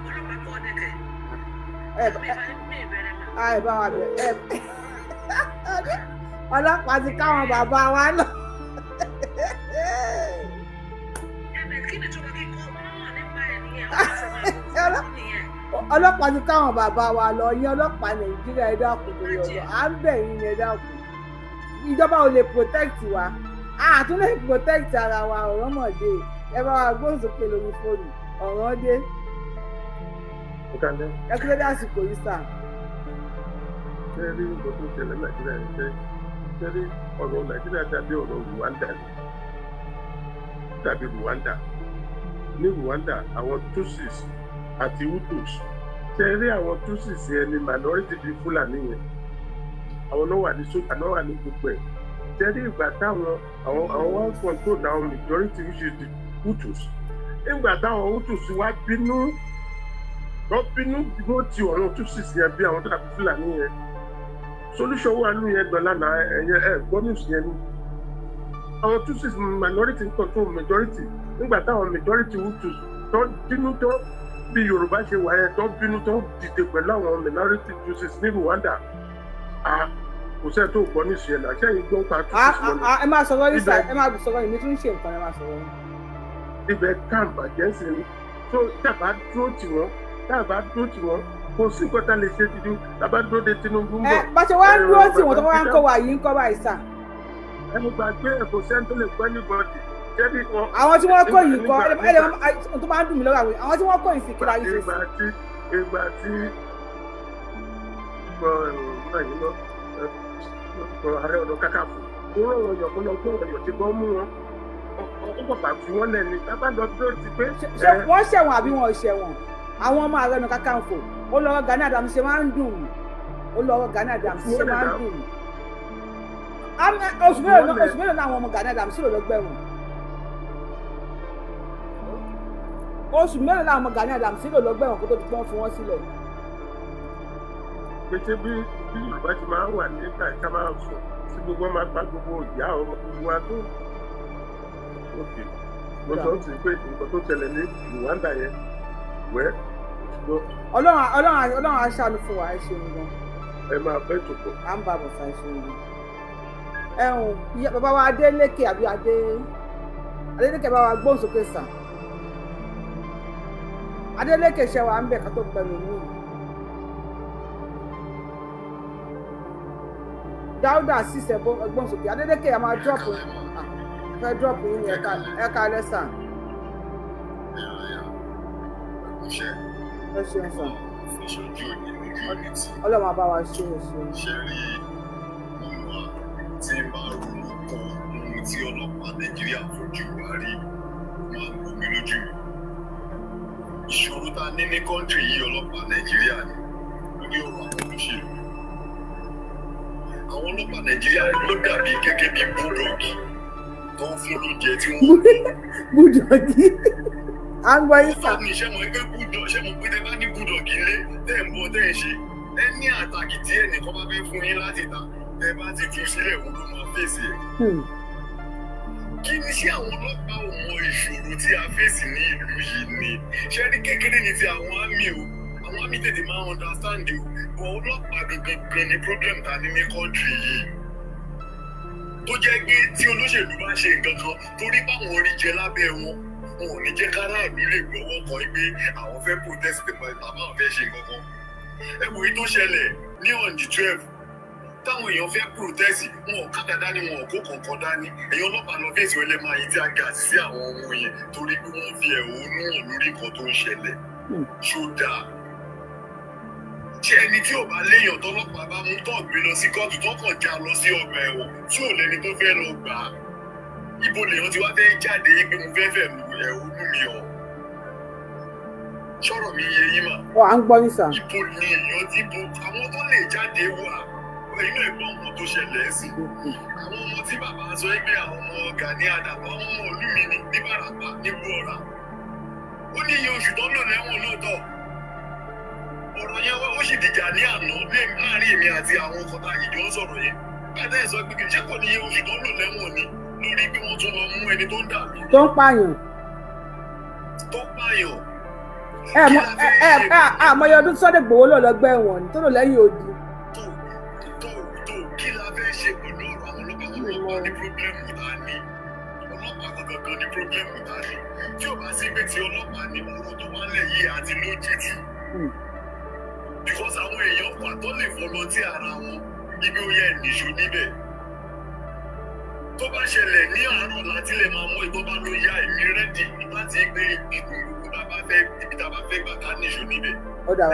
ọlọ́pàá kọ́ ọdẹ kẹ. ẹ bá wa bẹ ọlọ́pàá ti káwọn bàbá wa lọ. ọlọ́pàá ti káwọn bàbá wa lọ ní ọlọ́pàá Nàìjíríà ẹ dákun tó yọ à ń bẹ̀ yín ẹ dákun ìjọba ò lè protect wa àtún lè protect ara wa ọ̀rọ̀ mọ̀dé ẹ bá wa gbóhùn sókè lórí fóònù ọ̀rọ̀ dé ẹ kí ló dé àsìkò yìí sà. ṣé rí nǹkan tó ṣẹlẹ̀ Nàìjíríà ń ṣe rí ọ̀rọ̀ Nàìjíríà dàbí ọ̀rọ̀ Rwanda ní Rwanda àwọn Tutsis àti Hutus ṣe rí àwọn Tutsis yẹn ní minority di Fúlàní yẹn àwọn náà wà ní sójà náà wà ní gbogbo ẹ̀ ṣe rí ìgbà táwọn one control àwọn majority which is the Hutus nígbà táwọn Hutus wá bínú wọ́n ti ọ̀rọ̀ Tutsis yẹn bí àwọn tó dàbí Fúlàní yẹn solution wà nínú yẹn dọ̀là náà gbọ́ news yẹn ni àwọn tutsis minority ń control majority nígbà táwọn majority hutus tó bínú tó bí Yorùbá ṣe wà yẹn tó bínú tó dìde pẹ̀lú àwọn minority tutsis ní Rwanda kò sẹ́ tó gbọ́ news yẹn náà sẹ́yìn gbọ́ pa tutsis lọ́nà. ẹ máa sọ̀rọ̀ yìí sá ẹ máa sọ̀rọ̀ yìí mi tún ń ṣe nǹkan ẹ máa sọ̀rọ̀ yìí. ibẹ̀ kàn bàjẹ́ sí ni tó tàbá dúró tì wọ́n kò sí nǹkan tá a lè ṣe tìjú tàbá dúró de Tinubu ń bọ̀. bá ṣe wá ń dúró tì wọ́n tó wá ń kọ́ wa yìí ń kọ́ wa ìsà. ẹnu gbàgbé ẹ̀kọ́ sẹ́ńtò lè pẹ́ ní bọ́ọ̀dì jẹ́bi wọn. àwọn tí wọ́n kọ́ yìí kọ́ tó máa ń dùn mí lọ́wọ́ àwọn tí wọ́n kọ́ yìí sì kíra yìí ṣe sí. ìgbà tí ààrẹ ọ̀nà kakanfò ó rọ̀ wọ́n yọ̀kọ́ lọ gbọ́ ọ̀yọ̀ tí wọ́n mú wọn ó pàpà fi wọ́n lẹ́ni tábà lọ dúró ti pé. wọ́n ṣẹ̀wọ̀n àbí wọn ò ṣẹ̀wọ̀n àwọn ọmọ ààrẹ ọ̀nà kakanfò ó lọ́wọ́ Gani Adams ṣe máa ń dùn mí ṣe máa ń dùn mí. oṣù mélòó náà àwọn ọmọ Gani Adams sì lò lọ́gbẹ̀wọ̀n oṣù mélòó náà àwọn ọmọ Gani Adams sì lò lọ́gbẹ̀wọ̀n kó tó di pọ́n fi wọ́n sílẹ̀. pété bí Yorùbá ti máa ń wà nígbà ká máa sùn tí gbogbo máa pa gbogbo ìyá ọmọ gbogbo wa tó òkè mo sọ sí pé nǹkan tó ṣẹlẹ̀ ní Rwanda yẹn wẹ́ Ọlọ́run aṣáájú fún wa ẹ ṣeun gan. ẹ máa fẹ́ tòkọ̀. à ń bá bọ̀ sá ẹ ṣeun gan. bàbá wa Adélékè àbí Adélékè bá wa gbóhùn sókè sàn. Adélékè ṣe wà ń bẹ̀ ká tó pẹ̀lú mi. Dáúdà sísẹ gbóhùn sókè Adélékè a máa dọ́ọ̀pù fẹ́ dọ́ọ̀pù yín ní ẹ̀ka lẹ́sà. ẹ ṣeun sàn. Ọlọ́run á bá wa ṣe é ṣe. ṣe rí ìwà tí ń bá ronú kan ohun tí ọlọ́pàá Nàìjíríà fojú wa rí máa ń gbomi lójú mi. Ìṣòro tá a ní ní kọ́ńtírì yìí ọlọ́pàá Nàìjíríà ni lórí ọ̀rọ̀ àwọn olóṣèlú. Àwọn ọlọ́pàá Nàìjíríà ló dàbí gẹ́gẹ́ bí búdọ̀gì tó ń fún lóúnjẹ tí wọ́n ń búdọ̀gì à ń gbọ́ yín sà. ọ̀pọ̀ ní ṣé mo gbé búdọ̀ ṣé mo gbé tẹ bá ní búdọ̀gì lé tẹ́ ń bọ̀ tẹ́ ń ṣe ẹ ní àtàkì tí ẹnìkan bá fẹ́ fún yín láti ta tẹ bá ti fi sílẹ̀ òun ló máa fèsì ẹ̀. Kí ni ṣé àwọn ọlọ́pàá ò mọ ìṣòro tí a fèsì ní ìlú yìí ni ṣé ní kékeré ni ti àwọn àmì o àwọn àmì tètè máa understand o bọ̀ ọlọ́pàá gangan ni problem ta ní ní country yìí tó jẹ́ pé tí olóṣèlú bá ṣe nǹkan kan torí báwọn orí jẹ lábẹ́ wọn ò ní jẹ́ káràlú lè gbọ́wọ́ kan pé àwọn fẹ́ protest nípa àwọn fẹ́ ṣe nǹkan kan. Ẹ wo èyí tó ṣẹlẹ̀ ní on the 12 táwọn èèyàn fẹ́ protest wọn ò ká dáadáa ni wọn ò kó kọ̀ọ̀kan dání èèyàn ọlọ́pàá lọ fèsì ọlẹ́ máa yí tí a gà sí àwọn ohun yẹn torí pé wọ́n fi ẹ̀hónú hàn lórí nǹkan tó ń ṣẹlẹ̀ ṣó dáa. Ṣé ẹni tí ò bá léèyàn tọ́lọ́pàá bá mú tó gbé lọ sí kóòtù tó kàn já lọ sí ọgbà ẹ̀wọ̀n tí ò lẹ́ni tó fẹ́ lọ gbà á ibo lèèyàn ti wá fẹ́ jáde pé mo fẹ́ fẹ́ lu ẹ̀hónú mi ọ̀ sọ̀rọ̀ mi yé yín mà. À ń gbọ́ yín sà. Ibo ni èèyàn ti bo àwọn tó lè jáde wà inú ẹ̀gbọ́n ọmọ tó ṣẹlẹ̀ sí. Àwọn ọmọ tí bàbá sọ pé àwọn ọmọ Gani Adams àwọn ọmọ ìlú mi ní Ìbàràpá ní Gbọ́ra. Ó ní iye oṣù tó lò lẹ́wọ̀n lóòótọ́. Ọ̀rọ̀ yẹn ó sì dìjà ní àná láàrin èmi àti àwọn ọkọ̀ tá ìjọ ń sọ̀rọ̀ yẹn. Bàtà ẹ̀ sọ pé kì í ṣe kò ní iye oṣù tó lò lẹ́wọ̀n ni lórí bí wọ́n tún lọ mú ẹni tó ń dà mí. tó ń pààyàn. Tó pààyàn. Àmọye ọdún Sunday Igboho lò lọ́gbà ẹ̀wọ̀n tó lò lẹ́yìn odi. Kí la fẹ́ ṣe pẹ̀lú ọ̀rọ̀ àwọn ọlọ́pàá ní pírọ́blẹ́mù tá a ní ọlọ́pàá gangan ní pírọ́blẹ́mù tá a ní tí ò bá sí pé tí ọlọ́pàá ní ọ̀rọ̀ tó wà lẹ̀ yìí àti lójútì because àwọn èèyàn wà tó lè volunteer ara wọn ibi ó yẹ nìṣó níbẹ̀ tó bá ṣẹlẹ̀ ní àárọ̀ láti lè máa mú ìtọ́ bá ló yá èmi rẹ́dì láti gbé ìgbìmọ̀ tá a bá fẹ́ ibi tá a bá fẹ́ gbà ká nìṣó níbẹ̀.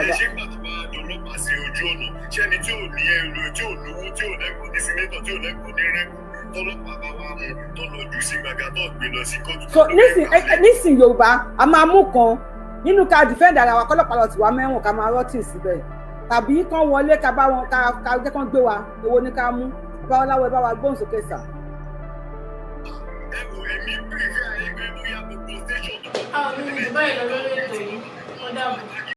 ẹ ṣé gbà tó bá dọlọ́pàá sí ojú ọ̀nà ṣẹ́ni tí ò ní ẹrù tí ò lówó tí ò lẹ́kọ̀ọ́ ní sínétọ̀ tí ò lẹ́kọ̀ọ́ ní rẹ́kọ̀ọ́ tọ́lọ́pàá bá wà mú tọ́lọ́ jù sí gbàgà tó gbé lọ sí kóòtù. so nísìn Yorùbá a máa mú kan nínú ká defend ara wa kọ́lọ́pàá lọ tì wá mẹ́wọ̀n ká máa rọ́tì síbẹ̀ tàbí kán wọlé ká bá wọn ká jẹ́ kán gbé wa èwo ni ká mú báwo ẹ bá wa gbóhùn sókè sà. ẹ wo èmi bí ìfẹ́ ayé gbé bóyá gbogbo station tó àwọn mi ò báyìí lọ lórí ètò yìí wọ́n dàbọ̀.